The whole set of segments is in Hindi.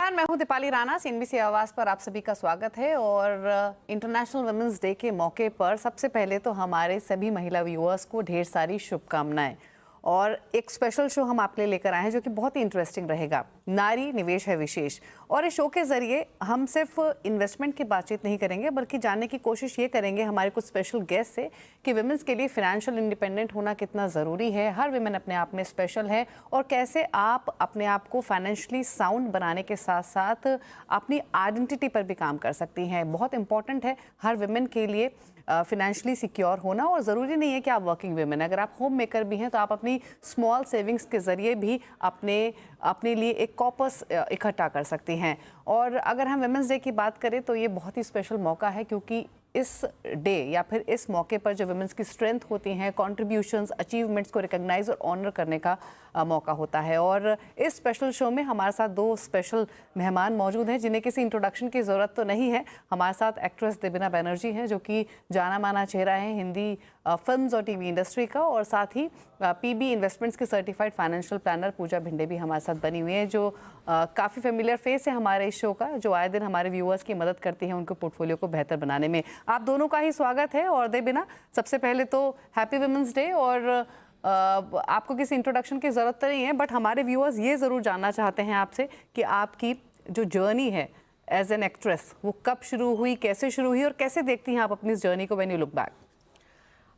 नमस्कार, मैं हूं दीपाली राणा। सीएनबीसी आवाज पर आप सभी का स्वागत है। और इंटरनेशनल वुमेन्स डे के मौके पर सबसे पहले तो हमारे सभी महिला व्यूअर्स को ढेर सारी शुभकामनाएं। और एक स्पेशल शो हम आपके लिए लेकर आए हैं जो कि बहुत ही इंटरेस्टिंग रहेगा। नारी निवेश है विशेष। और इस शो के जरिए हम सिर्फ इन्वेस्टमेंट की बातचीत नहीं करेंगे बल्कि जानने की कोशिश ये करेंगे हमारे कुछ स्पेशल गेस्ट से कि विमेंस के लिए फाइनेंशियल इंडिपेंडेंट होना कितना ज़रूरी है। हर विमेन अपने आप में स्पेशल है और कैसे आप अपने आप को फाइनेंशियली साउंड बनाने के साथ साथ अपनी आइडेंटिटी पर भी काम कर सकती हैं। बहुत इंपॉर्टेंट है हर विमेन के लिए फिनेंशियली सिक्योर होना। और ज़रूरी नहीं है कि आप वर्किंग वुमेन, अगर आप होम मेकर भी हैं तो आप अपनी स्मॉल सेविंग्स के ज़रिए भी अपने लिए एक कॉर्पस इकट्ठा कर सकती हैं। और अगर हम वुमेन्स डे की बात करें तो ये बहुत ही स्पेशल मौका है क्योंकि इस डे या फिर इस मौके पर जो वुमेन्स की स्ट्रेंथ होती हैं, कॉन्ट्रीब्यूशंस, अचीवमेंट्स को रिकॉग्नाइज और ऑनर करने का मौका होता है। और इस स्पेशल शो में हमारे साथ दो स्पेशल मेहमान मौजूद हैं जिन्हें किसी इंट्रोडक्शन की ज़रूरत तो नहीं है। हमारे साथ एक्ट्रेस देबिना बनर्जी हैं जो कि जाना माना चेहरा है हिंदी फिल्म्स और टीवी इंडस्ट्री का। और साथ ही पीबी इन्वेस्टमेंट्स की सर्टिफाइड फाइनेंशियल प्लानर पूजा भिंडे भी हमारे साथ बनी हुई है जो काफ़ी फेमिलियर फेस है हमारे इस शो का, जो आए दिन हमारे व्यूअर्स की मदद करती हैं उनके पोर्टफोलियो को बेहतर बनाने में। आप दोनों का ही स्वागत है। और देबिना, सबसे पहले तो हैप्पी वुमेन्स डे। और आपको किसी इंट्रोडक्शन की ज़रूरत तो नहीं है बट हमारे व्यूअर्स ये ज़रूर जानना चाहते हैं आपसे कि आपकी जो जर्नी है एज एन एक्ट्रेस वो कब शुरू हुई, कैसे शुरू हुई और कैसे देखती हैं आप अपनी इस जर्नी को when you look back?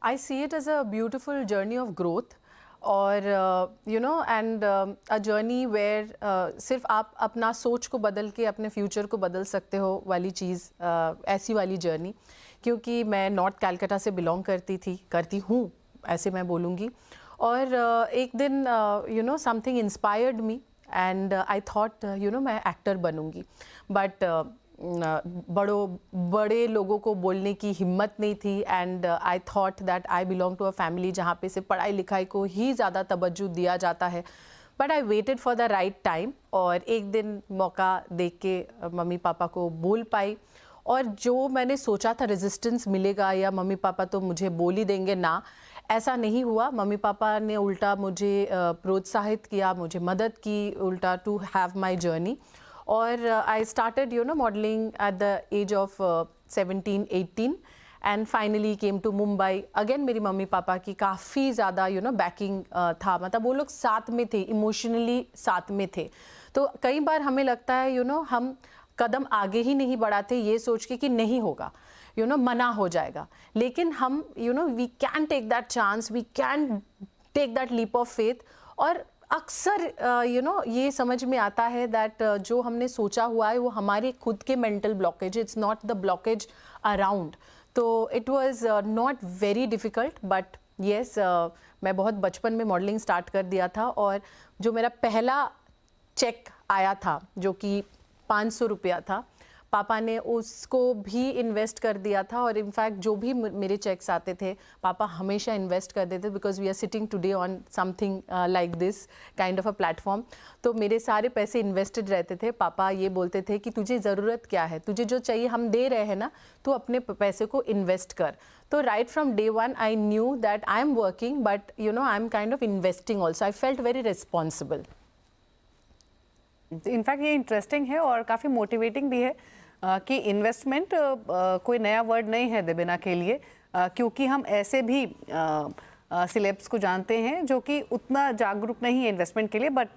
I see it as a beautiful journey of growth और एंड अ जर्नी वेयर सिर्फ आप अपना सोच को बदल के अपने फ्यूचर को बदल सकते हो वाली चीज़, ऐसी वाली जर्नी। क्योंकि मैं नॉर्थ कैलकाटा से बिलोंग करती हूँ ऐसे मैं बोलूँगी। और एक दिन something inspired me and I thought मैं एक्टर बनूँगी। बट बड़े लोगों को बोलने की हिम्मत नहीं थी and I thought that I belong to a family जहाँ पे से पढ़ाई लिखाई को ही ज़्यादा तवज्जो दिया जाता है। But I waited for the right time और एक दिन मौका देख के मम्मी पापा को बोल पाई। और जो मैंने सोचा था रेजिस्टेंस मिलेगा या मम्मी पापा तो मुझे बोल ही देंगे ना, ऐसा नहीं हुआ। मम्मी पापा ने उल्टा मुझे प्रोत्साहित किया, मुझे मदद की उल्टा टू हैव माई जर्नी। और I started modelling at the age of 17-18 and finally came to Mumbai. Again मेरी मम्मी पापा की काफ़ी ज़्यादा बैकिंग था, मतलब वो लोग साथ में थे, इमोशनली साथ में थे। तो कई बार हमें लगता है हम कदम आगे ही नहीं बढ़ाते ये सोच के कि नहीं होगा, मना हो जाएगा। लेकिन हम we can take that chance, we can take that leap of faith. और अक्सर ये समझ में आता है दैट जो हमने सोचा हुआ है वो हमारे खुद के mental blockage, it's not the blockage around. तो it was not very difficult but yes, मैं बहुत बचपन में मॉडलिंग स्टार्ट कर दिया था। और जो मेरा पहला चेक आया था जो कि 500 रुपया था, पापा ने उसको भी इन्वेस्ट कर दिया था। और इनफैक्ट जो भी मेरे चेक्स आते थे पापा हमेशा इन्वेस्ट कर देते, because we are sitting today on something like this kind of a platform. तो मेरे सारे पैसे इन्वेस्टेड रहते थे। पापा ये बोलते थे कि तुझे ज़रूरत क्या है, तुझे जो चाहिए हम दे रहे हैं ना, तो अपने पैसे को इन्वेस्ट कर। तो right from day one I knew that I am working but I am kind of investing also. I felt very responsible. In fact ये इंटरेस्टिंग है और काफ़ी मोटिवेटिंग भी है कि इन्वेस्टमेंट कोई नया वर्ड नहीं है देबिना के लिए, क्योंकि हम ऐसे भी सिलेब्स को जानते हैं जो कि उतना जागरूक नहीं है इन्वेस्टमेंट के लिए। बट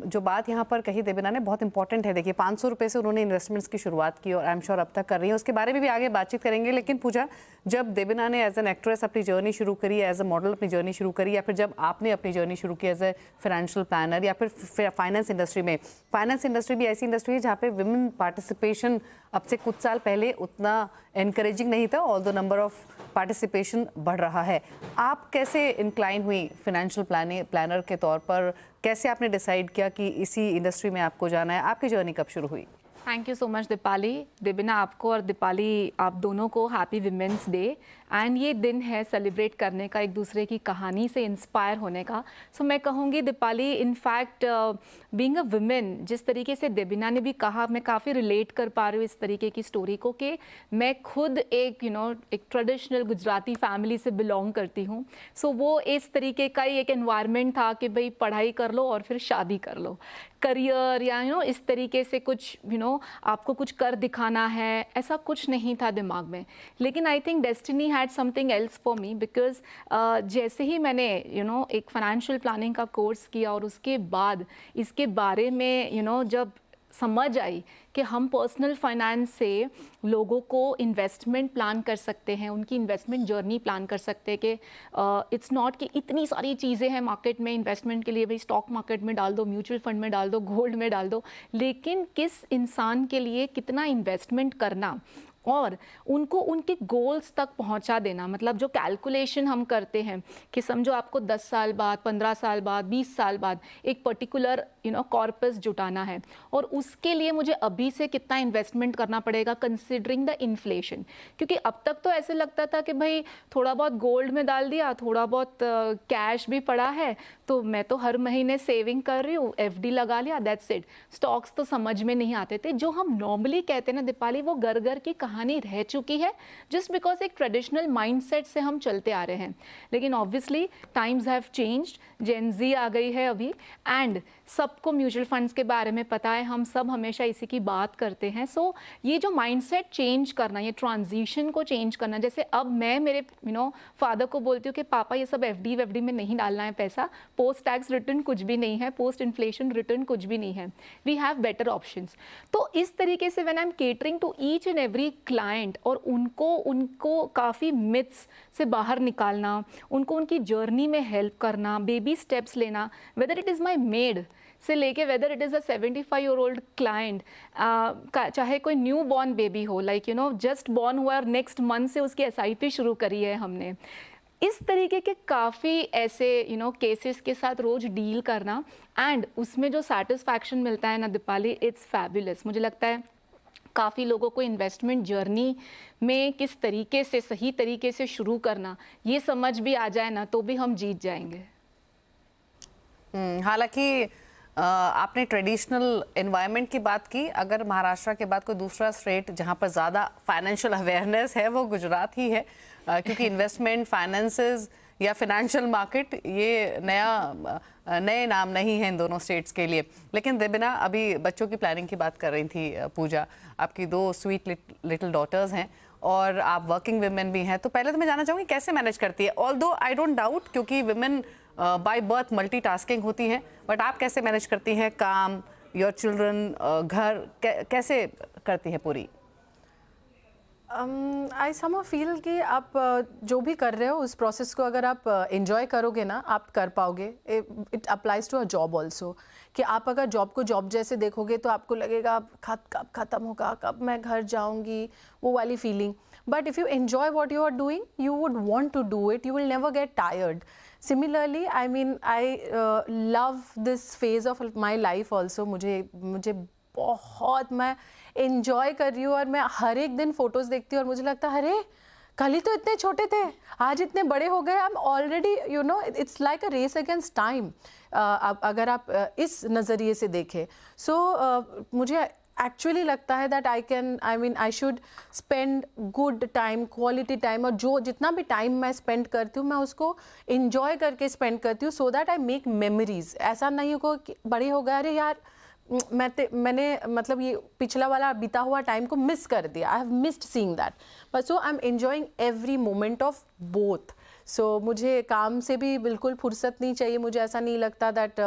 जो बात यहाँ पर कही देबिना ने बहुत इंपॉर्टेंट है। देखिए 500 रुपये से उन्होंने इन्वेस्टमेंट्स की शुरुआत की और आई एम श्योर अब तक कर रही है, उसके बारे में भी आगे बातचीत करेंगे। लेकिन पूजा, जब देबिना ने एज एन एक्ट्रेस अपनी जर्नी शुरू करी, एज अ मॉडल अपनी जर्नी शुरू करी, या फिर जब आपने अपनी जर्नी शुरू की एज ए फाइनेंशियल प्लानर या फिर फाइनेंस इंडस्ट्री में, फाइनेंस इंडस्ट्री भी ऐसी इंडस्ट्री है जहाँ पे विमेन पार्टिसिपेशन अब से कुछ साल पहले उतना एनकरेजिंग नहीं था, all the number of participation बढ़ रहा है। आप कैसे इंक्लाइन हुई फाइनेंशियल प्लानर के तौर पर, कैसे आपने डिसाइड किया कि इसी इंडस्ट्री में आपको जाना है? आपकी जर्नी कब शुरू हुई? Thank you so much Deepali. Debina, आपको और दीपाली आप दोनों को हैप्पी विमेंस डे। एंड ये दिन है सेलिब्रेट करने का, एक दूसरे की कहानी से इंस्पायर होने का। सो मैं कहूँगी Deepali, in fact being a women, जिस तरीके से देबिना ने भी कहा, मैं काफ़ी रिलेट कर पा रही हूँ इस तरीके की स्टोरी को कि मैं खुद एक एक ट्रेडिशनल गुजराती फैमिली से बिलोंग करती हूँ। सो वो इस तरीके का ही एक एनवायरनमेंट था कि भाई पढ़ाई कर लो और फिर शादी कर लो। करियर या इस तरीके से कुछ आपको कुछ कर दिखाना है, ऐसा कुछ नहीं था दिमाग में। लेकिन I think destiny had something else for me, because जैसे ही मैंने एक फाइनेंशियल प्लानिंग का कोर्स किया और उसके बाद इसके बारे में जब समझ आई कि हम पर्सनल फाइनेंस से लोगों को इन्वेस्टमेंट प्लान कर सकते हैं, उनकी इन्वेस्टमेंट जर्नी प्लान कर सकते हैं कि इट्स नॉट कि इतनी सारी चीज़ें हैं मार्केट में इन्वेस्टमेंट के लिए, भाई स्टॉक मार्केट में डाल दो, म्यूचुअल फंड में डाल दो, गोल्ड में डाल दो, लेकिन किस इंसान के लिए कितना इन्वेस्टमेंट करना और उनको उनके गोल्स तक पहुंचा देना। मतलब जो कैलकुलेशन हम करते हैं कि समझो आपको 10 साल बाद, 15 साल बाद, 20 साल बाद एक पर्टिकुलर कॉर्पस जुटाना है और उसके लिए मुझे अभी से कितना इन्वेस्टमेंट करना पड़ेगा कंसिडरिंग द इन्फ्लेशन। क्योंकि अब तक तो ऐसे लगता था कि भाई थोड़ा बहुत गोल्ड में डाल दिया, थोड़ा बहुत कैश भी पड़ा है, तो मैं तो हर महीने सेविंग कर रही हूँ, एफडी लगा लिया, दैट्स इट। स्टॉक्स तो समझ में नहीं आते थे। जो हम नॉर्मली कहते हैं ना दीपाली, वो घर घर की कहानी रह चुकी है, जस्ट बिकॉज एक ट्रेडिशनल माइंडसेट से हम चलते आ रहे हैं। लेकिन ऑब्वियसली टाइम्स हैव चेंज्ड, जेन ज़ी आ गई है अभी, एंड सबको म्यूचुअल फंड्स के बारे में पता है, हम सब हमेशा इसी की बात करते हैं। सो ये जो माइंडसेट चेंज करना, ये ट्रांजिशन को चेंज करना, जैसे अब मैं मेरे फादर को बोलती हूँ कि पापा ये सब एफडी वेफडी में नहीं डालना है पैसा, पोस्ट टैक्स रिटर्न कुछ भी नहीं है, पोस्ट इन्फ्लेशन रिटर्न कुछ भी नहीं है, वी हैव बेटर ऑप्शंस। तो इस तरीके से when I am catering to each and every client और उनको काफ़ी मिथ्स से बाहर निकालना, उनको उनकी जर्नी में हेल्प करना, बेबी स्टेप्स लेना, whether it is my made से लेके whether it is a 75-year-old client, चाहे कोई न्यू बॉर्न बेबी हो, लाइक जस्ट बॉर्न हुआ और नेक्स्ट मंथ से उसकी SIP शुरू करी है हमने। इस तरीके के काफ़ी ऐसे केसेस के साथ रोज़ डील करना, एंड उसमें जो सेटिस्फैक्शन मिलता है ना दीपाली, इट्स फैबुलस। मुझे लगता है काफ़ी लोगों को इन्वेस्टमेंट जर्नी में किस तरीके से, सही तरीके से शुरू करना, ये समझ भी आ जाए ना, तो भी हम जीत जाएंगे। हालांकि आपने ट्रेडिशनल एनवायरनमेंट की बात की, अगर महाराष्ट्र के बाद कोई दूसरा स्टेट जहां पर ज़्यादा फाइनेंशियल अवेयरनेस है वो गुजरात ही है, क्योंकि इन्वेस्टमेंट, फाइनेंसेस या फिनेंशियल मार्केट ये नए नाम नहीं हैं इन दोनों स्टेट्स के लिए। लेकिन देबिना, अभी बच्चों की प्लानिंग की बात कर रही थी पूजा, आपकी 2 स्वीट लिटिल डॉटर्स हैं और आप वर्किंग विमेन भी हैं, तो पहले तो मैं जानना चाहूँगी कैसे मैनेज करती है। ऑल्दो आई डोंट डाउट, क्योंकि विमेन बाय बर्थ मल्टीटास्किंग होती हैं, बट आप कैसे मैनेज करती हैं काम, योर चिल्ड्रन, घर कैसे करती हैं पूरी? आई सम फील कि आप जो भी कर रहे हो उस प्रोसेस को अगर आप एंजॉय करोगे ना, आप कर पाओगे। It applies to a job also, कि आप अगर जॉब को जॉब जैसे देखोगे तो आपको लगेगा कब ख़त्म होगा, कब मैं घर जाऊंगी, वो वाली feeling. But if you enjoy what you are doing, you would want to do it, you will never get tired. Similarly I mean I love this phase of my life also. मुझे बहुत, मैं एंजॉय कर रही हूँ और मैं हर एक दिन फोटोज़ देखती हूँ और मुझे लगता है अरे कल ही तो इतने छोटे थे, आज इतने बड़े हो गए। I am already it's like a race against time, अगर आप इस नज़रिए से देखें। सो मुझे एक्चुअली लगता है that I should spend good time, quality time, और जो जितना भी टाइम मैं स्पेंड करती हूँ मैं उसको इंजॉय करके स्पेंड करती हूँ, so that I make memories. ऐसा नहीं हो कि बड़े हो गए, अरे यार मैंने मतलब ये पिछला वाला बीता हुआ टाइम को मिस कर दिया, I have missed seeing that, but so I am enjoying every moment of both. So मुझे काम से भी बिल्कुल फुर्सत नहीं चाहिए। मुझे ऐसा नहीं लगता दैट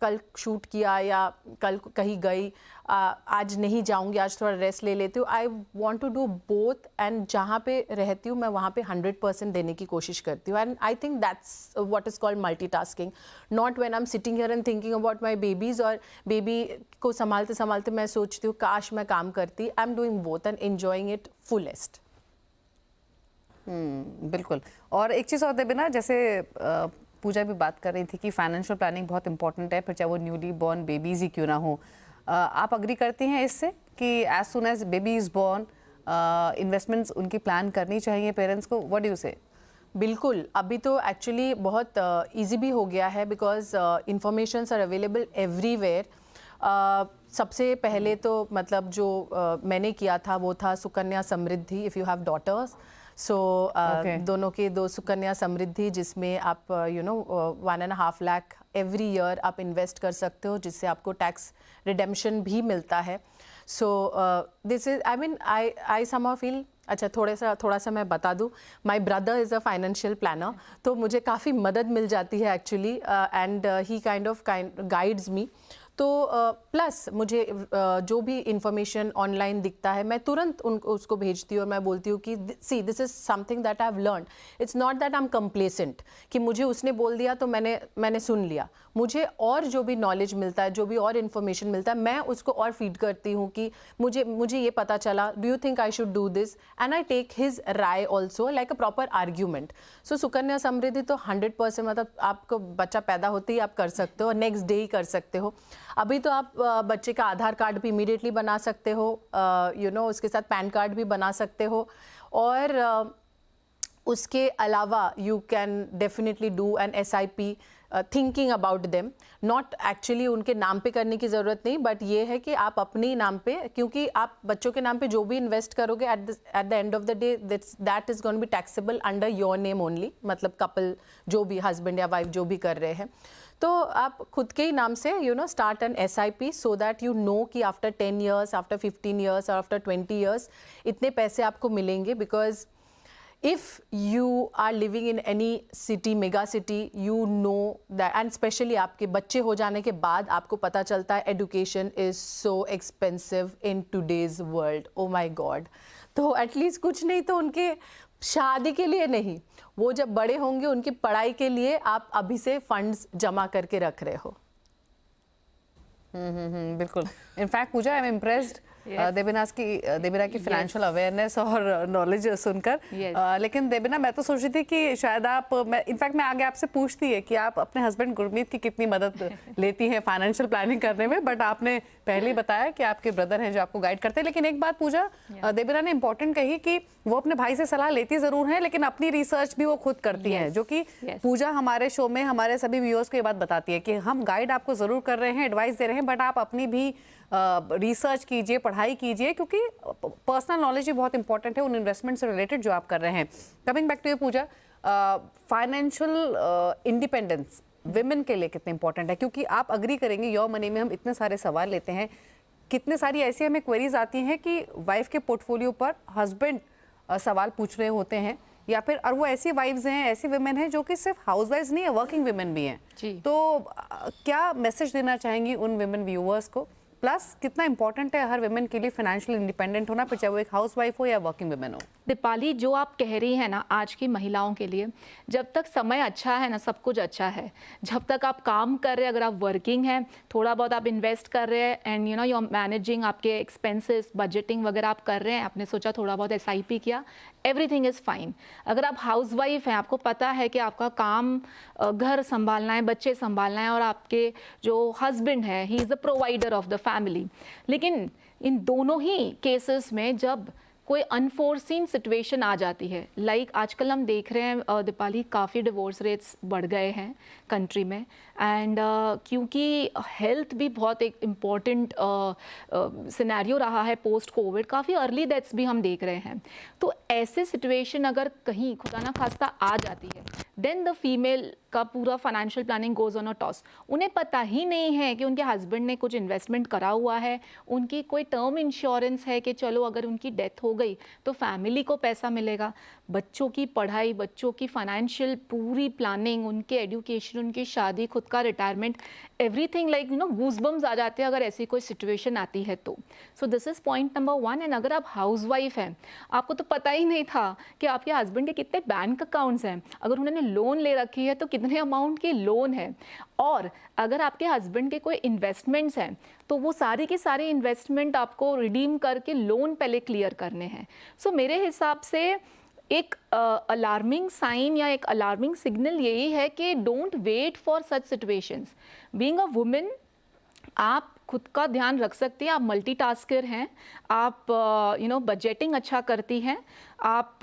कल शूट किया या कल कहीं गई, आज नहीं जाऊंगी, आज थोड़ा रेस्ट ले लेती हूँ। I want to do both, and जहाँ पे रहती हूँ मैं वहाँ पे 100% देने की कोशिश करती हूँ। And I think that's what is called multitasking, not when I am sitting here and thinking about my babies, और बेबी को संभालते संभालते मैं सोचती हूँ काश मैं काम करती। I am doing both and enjoying it fullest. बिल्कुल। और एक चीज़ और देबिना, जैसे पूजा भी बात कर रही थी कि फाइनेंशियल प्लानिंग बहुत इंपॉर्टेंट है, फिर चाहे वो न्यूली बॉर्न बेबीज़ ही क्यों ना हो। आप अग्री करती हैं इससे कि as soon as baby is born investments उनकी प्लान करनी चाहिए पेरेंट्स को? व्हाट डू यू से? बिल्कुल, अभी तो एक्चुअली बहुत इजी भी हो गया है, because informations are available everywhere. सबसे पहले तो मतलब जो मैंने किया था वो था Sukanya Samriddhi, if you have daughters so Okay. दोनों के 2 सुकन्या समृद्धि, जिसमें आप 1.5 लाख एवरी ईयर आप इन्वेस्ट कर सकते हो, जिससे आपको टैक्स रिडेम्पशन भी मिलता है. So this is I mean I somehow feel. अच्छा, थोड़ा सा मैं बता दूँ, my brother is a financial planner, तो मुझे काफ़ी मदद मिल जाती है actually, and he kind guides me. तो प्लस मुझे जो भी इंफॉर्मेशन ऑनलाइन दिखता है मैं तुरंत उसको भेजती हूँ और मैं बोलती हूँ कि see this is something that I have learn. It's not that I am complacent कि मुझे उसने बोल दिया तो मैंने सुन लिया. मुझे और जो भी नॉलेज मिलता है, जो भी और इन्फॉर्मेशन मिलता है, मैं उसको और फीड करती हूँ कि मुझे ये पता चला, do you think I should do this, and I take his राय also like a proper argument. So Sukanya Samriddhi तो 100% मतलब आपको बच्चा पैदा होते ही आप कर सकते हो, नेक्स्ट डे ही कर सकते हो. अभी तो आप बच्चे का आधार कार्ड भी इमीडिएटली बना सकते हो, उसके साथ पैन कार्ड भी बना सकते हो, और उसके अलावा you can definitely do an SIP thinking about them. Not actually उनके नाम पे करने की ज़रूरत नहीं, बट ये है कि आप अपने नाम पे, क्योंकि आप बच्चों के नाम पे जो भी इन्वेस्ट करोगे at the end of the day that is going to be taxable under your name only. मतलब कपल जो भी हस्बैंड या वाइफ जो भी कर रहे हैं, तो आप खुद के ही नाम से start an SIP so that you know कि आफ्टर 10 years, आफ्टर 15 years और आफ्टर 20 years इतने पैसे आपको मिलेंगे. Because if you are living in any city, mega city, you know that, and especially आपके बच्चे हो जाने के बाद आपको पता चलता है education is so expensive in today's world. Oh my God. तो एटलीस्ट कुछ नहीं तो उनके शादी के लिए नहीं, वो जब बड़े होंगे उनकी पढ़ाई के लिए आप अभी से फंड्स जमा करके रख रहे हो. बिल्कुल. In fact Pooja, I am impressed Debina की फाइनेंशियल अवेयरनेस और नॉलेज सुनकर. लेकिन देबिना, मैं तो सोच रही थी कि शायद इनफैक्ट मैं आगे आपसे पूछती है कि आप अपने हस्बैंड गुरमीत की कितनी मदद लेती हैं फाइनेंशियल प्लानिंग करने में, बट आपने पहले ही बताया कि आपके ब्रदर हैं जो आपको गाइड करते हैं. लेकिन एक बात पूजा, देबिना ने इंपॉर्टेंट कही कि वो अपने भाई से सलाह लेती जरूर है, लेकिन अपनी रिसर्च भी वो खुद करती हैं, जो कि पूजा हमारे शो में हमारे सभी व्यूअर्स को ये बात बताती है कि हम गाइड आपको जरूर कर रहे हैं, एडवाइस दे रहे हैं, बट आप अपनी भी रिसर्च कीजिए, पढ़ाई कीजिए, क्योंकि पर्सनल नॉलेज भी बहुत इंपॉर्टेंट है उन इन्वेस्टमेंट से रिलेटेड जो आप कर रहे हैं. Coming back to you Pooja, financial independence women के लिए कितने इंपॉर्टेंट है? क्योंकि आप अग्री करेंगे, योर मनी में हम इतने सारे सवाल लेते हैं, कितने सारी ऐसी हमें क्वेरीज आती हैं कि वाइफ के पोर्टफोलियो पर हस्बैंड सवाल पूछ रहे होते हैं, या फिर और वो ऐसी वाइफ्स हैं, ऐसी विमेन हैं जो कि सिर्फ हाउसवाइफ्स नहीं है, वर्किंग विमेन भी हैं. तो क्या मैसेज देना चाहेंगी उन विमेन व्यूअर्स को? प्लस कितना इंपॉर्टेंट है हर विमेन के लिए फाइनेंशियल इंडिपेंडेंट होना, फिर चाहे वो एक हाउसवाइफ हो या वर्किंग विमेन हो? दीपाली, जो आप कह रही हैं ना, आज की महिलाओं के लिए जब तक समय अच्छा है ना, सब कुछ अच्छा है. जब तक आप काम कर रहे हैं, अगर आप वर्किंग हैं, थोड़ा बहुत आप इन्वेस्ट कर रहे हैं, एंड यू आर मैनेजिंग आपके एक्सपेंसेस, बजटिंग वगैरह आप कर रहे हैं, आपने सोचा थोड़ा बहुत SIP किया, एवरीथिंग इज़ फाइन. अगर आप हाउसवाइफ हैं, आपको पता है कि आपका काम घर संभालना है, बच्चे संभालना है, और आपके जो हस्बैंड है, he is the provider of the family. लेकिन इन दोनों ही केसेस में जब कोई अनफोर्सिन सिचुएशन आ जाती है, लाइक आजकल हम देख रहे हैं दीपाली, काफ़ी डिवोर्स रेट्स बढ़ गए हैं कंट्री में, एंड क्योंकि हेल्थ भी बहुत एक इम्पॉर्टेंट सिनेरियो रहा है पोस्ट कोविड, काफ़ी अर्ली डेथ्स भी हम देख रहे हैं. तो ऐसे सिचुएशन अगर कहीं खुदा ना खास्ता आ जाती है, देन द फीमेल का पूरा financial planning goes on a toss. उन्हें पता ही नहीं है कि उनके हस्बैंड ने कुछ इन्वेस्टमेंट करा हुआ है, उनकी कोई टर्म इंश्योरेंस है कि चलो अगर उनकी डेथ हो गई तो फैमिली को पैसा मिलेगा. बच्चों की पढ़ाई, बच्चों की फाइनेंशियल पूरी प्लानिंग, उनके एजुकेशन, उनकी शादी, खुद का रिटायरमेंट, एवरीथिंग लाइक गूज़बम्स आ जाते हैं अगर ऐसी कोई सिचुएशन आती है तो. So this is point number 1. And अगर आप हाउसवाइफ हैं, आपको तो पता ही नहीं था कि आपके हस्बैंड के कितने बैंक अकाउंट्स हैं, अगर उन्होंने लोन ले रखी है तो कितने अमाउंट की लोन है, और अगर आपके हस्बैंड के कोई इन्वेस्टमेंट्स हैं तो वो सारी की सारी इन्वेस्टमेंट आपको रिडीम करके लोन पहले क्लियर करने हैं. सो मेरे हिसाब से एक अलार्मिंग साइन या एक अलार्मिंग सिग्नल यही है कि don't wait for such situations. Being a women, आप खुद का ध्यान रख सकती हैं, आप मल्टीटास्कर हैं, आप बजटिंग अच्छा करती हैं, आप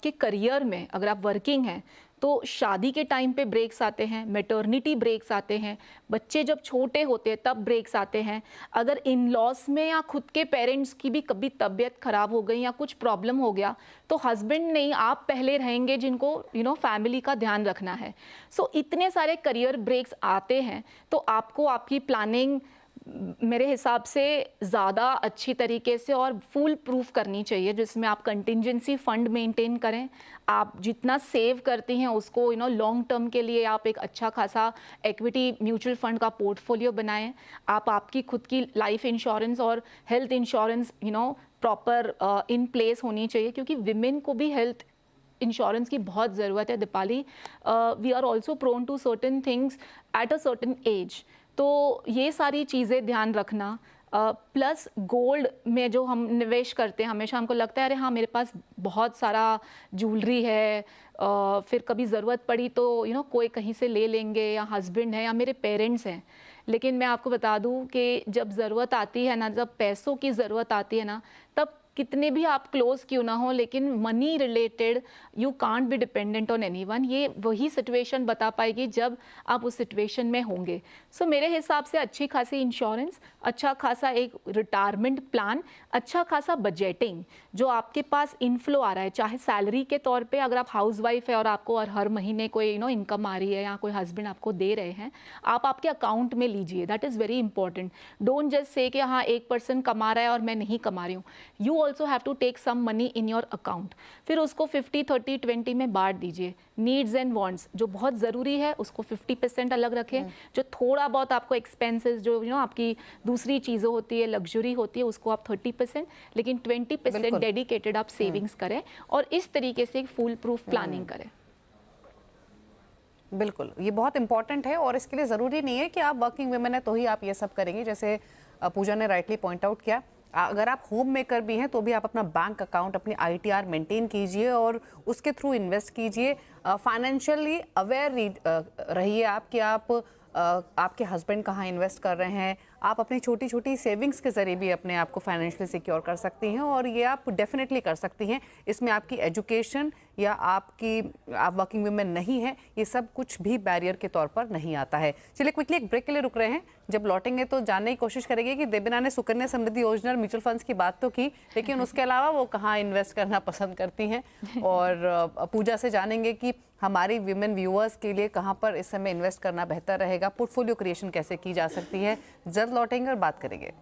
के करियर में अगर आप वर्किंग हैं तो शादी के टाइम पे ब्रेक्स आते हैं, मैटरनिटी ब्रेक्स आते हैं, बच्चे जब छोटे होते हैं तब ब्रेक्स आते हैं, अगर इन लॉस में या खुद के पेरेंट्स की भी कभी तबीयत खराब हो गई या कुछ प्रॉब्लम हो गया तो हस्बैंड नहीं आप पहले रहेंगे जिनको फैमिली का ध्यान रखना है। सो इतने सारे करियर ब्रेक्स आते हैं तो आपको आपकी प्लानिंग मेरे हिसाब से ज़्यादा अच्छी तरीके से और फुल प्रूफ करनी चाहिए, जिसमें आप कंटिजेंसी फंड मेंटेन करें, आप जितना सेव करती हैं उसको लॉन्ग टर्म के लिए आप एक अच्छा खासा इक्विटी म्यूचुअल फंड का पोर्टफोलियो बनाएं, आप आपकी खुद की लाइफ इंश्योरेंस और health insurance proper in place होनी चाहिए, क्योंकि विमेन को भी हेल्थ इंश्योरेंस की बहुत ज़रूरत है Deepali. We are also prone to certain things at a certain age, तो ये सारी चीज़ें ध्यान रखना। प्लस गोल्ड में जो हम निवेश करते हैं हमेशा हमको लगता है अरे हाँ मेरे पास बहुत सारा ज्वेलरी है, फिर कभी ज़रूरत पड़ी तो कोई कहीं से ले लेंगे, या हस्बैंड है या मेरे पेरेंट्स हैं। लेकिन मैं आपको बता दूं कि जब ज़रूरत आती है ना, जब पैसों की ज़रूरत आती है ना, तब कितने भी आप क्लोज क्यों ना हो, लेकिन money related you can't be dependent on anyone. ये वही सिचुएशन बता पाएगी जब आप उस सिचुएशन में होंगे। सो मेरे हिसाब से अच्छी खासी इंश्योरेंस, अच्छा खासा एक रिटायरमेंट प्लान, अच्छा खासा बजटिंग, जो आपके पास इनफ्लो आ रहा है, चाहे सैलरी के तौर पे अगर आप हाउसवाइफ है और आपको हर महीने कोई इनकम आ रही है या कोई हस्बैंड आपको दे रहे हैं, आप आपके अकाउंट में लीजिए। That is very important. Don't just say कि हाँ एक पर्सन कमा रहा है और मैं नहीं कमा रही हूँ। You also have to take some money in your account, फिर उसको 50-30-20 में बांट दीजिए। नीड्स एंड वांट्स जो बहुत ज़रूरी है उसको 50% अलग रखें, जो थोड़ा बहुत आपको एक्सपेंसेस जो आपकी दूसरी चीज़ें होती है, लग्जरी होती है, उसको आप 30%, लेकिन 20% डेडिकेटेड आप सेविंग्स करें और इस तरीके से एक फुल प्रूफ प्लानिंग करें। बिल्कुल, ये बहुत इंपॉर्टेंट है और इसके लिए ज़रूरी नहीं है कि आप वर्किंग वुमेन है तो ही आप ये सब करेंगे। जैसे पूजा ने राइटली पॉइंट आउट किया, अगर आप होम मेकर भी हैं तो भी आप अपना बैंक अकाउंट, अपनी ITR मेंटेन कीजिए और उसके थ्रू इन्वेस्ट कीजिए। फाइनेंशियली अवेयर रहिए आप कि आपके हस्बैंड कहाँ इन्वेस्ट कर रहे हैं। आप अपनी छोटी छोटी सेविंग्स के ज़रिए भी अपने आप को फाइनेंशियली सिक्योर कर सकती हैं और ये आप डेफिनेटली कर सकती हैं। इसमें आपकी एजुकेशन या आप वर्किंग वुमेन नहीं है, ये सब कुछ भी बैरियर के तौर पर नहीं आता है। चलिए क्विकली एक ब्रेक के लिए रुक रहे हैं, जब लौटेंगे तो जानने की कोशिश करेंगे कि देबिना ने सुकन्या समृद्धि योजना और म्यूचुअल फंड्स की बात तो की, लेकिन उसके अलावा वो कहाँ इन्वेस्ट करना पसंद करती हैं, और पूजा से जानेंगे कि हमारी विमेन व्यूअर्स के लिए कहाँ पर इस समय इन्वेस्ट करना बेहतर रहेगा, पोर्टफोलियो क्रिएशन कैसे की जा सकती है। जल्द लौटेंगे और बात करेंगे।